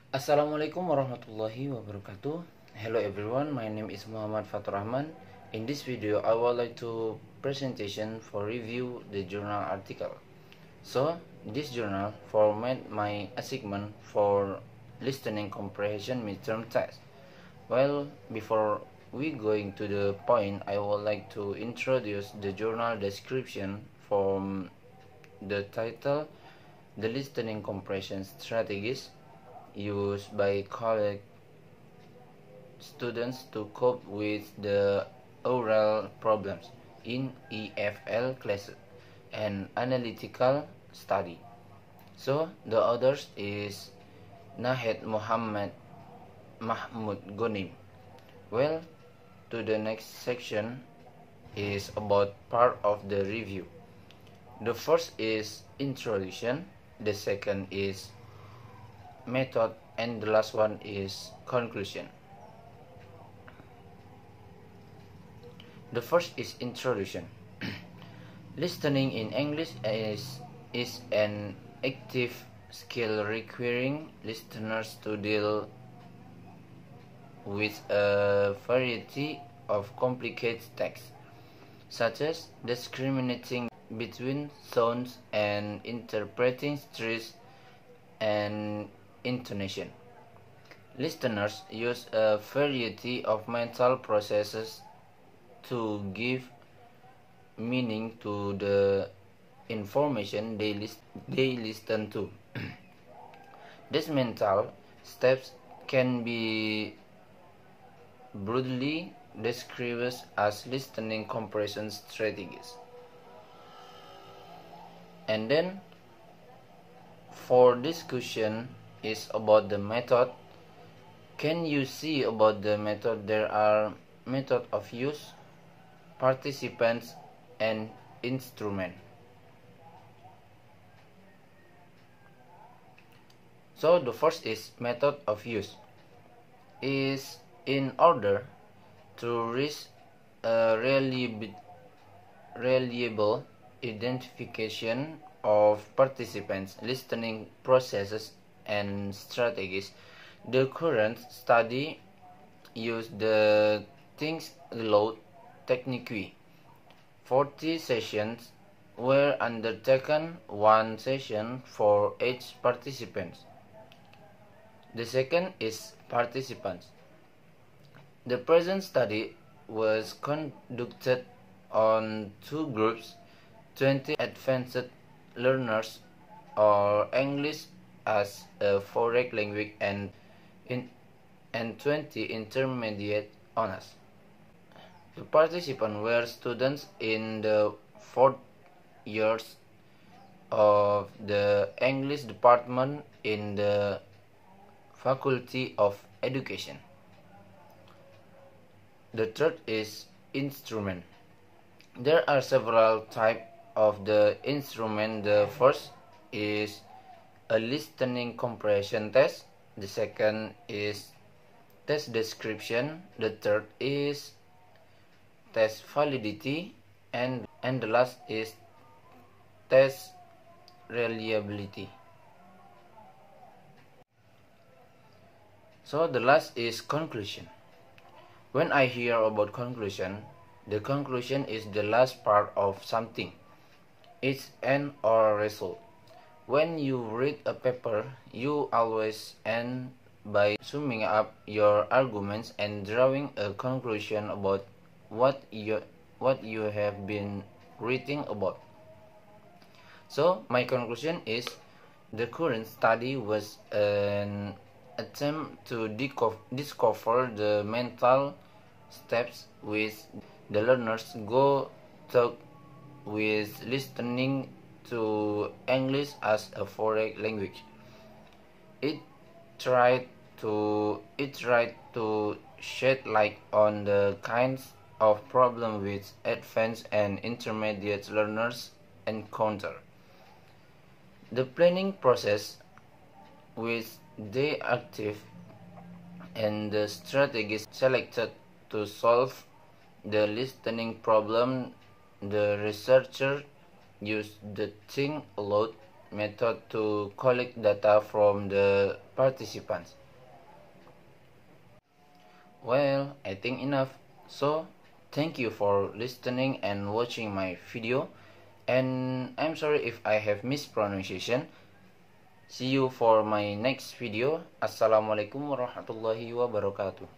Assalamualaikum warahmatullahi wabarakatuh. Hello everyone, my name is Muhammad Fatur Rahman. In this video, I would like to presentation for review the journal article. So, this journal format my assignment for listening comprehension midterm test. Well, before we going to the point, I would like to introduce the journal description from the title, the listening comprehension strategies used by college students to cope with the oral problems in EFL classes and analytical study. So the authors is Nahed Muhammad Mahmud Gonim. Well, to the next section is about part of the review. The first is introduction, the second is method, and the last one is conclusion. The first is introduction. Listening in English is an active skill requiring listeners to deal with a variety of complicated texts, such as discriminating between sounds and interpreting stress and intonation. Listeners use a variety of mental processes to give meaning to the information they listen to. These mental steps can be broadly described as listening comprehension strategies. And then for discussion is about the method. Can you see about the method? There are method of use, participants, and instrument. So the first is method of use. Is in order to reach a reliable identification of participants' listening processes and strategies, the current study used the Think Aloud technique. 40 sessions were undertaken, one session for each participant. The second is participants. The present study was conducted on two groups, 20 advanced learners or English as a foreign language and 20 intermediate honors. The participants were students in the fourth years of the English department in the Faculty of Education. The third is instrument. There are several types of the instrument. The first is a listening comprehension test. The second is test description. The third is test validity, and the last is test reliability. So the last is conclusion. When I hear about conclusion, the conclusion is the last part of something. It's end or result. When you read a paper, you always end by summing up your arguments and drawing a conclusion about what you have been reading about. So my conclusion is the current study was an attempt to discover the mental steps which the learners go through with listening to English as a foreign language. It tried to shed light on the kinds of problems which advanced and intermediate learners encounter. The planning process which they active and the strategies selected to solve the listening problem. The researcher used the Think Aloud method to collect data from the participants. Well, I think enough. So, thank you for listening and watching my video. And I'm sorry if I have mispronunciation. See you for my next video. Assalamualaikum warahmatullahi wabarakatuh.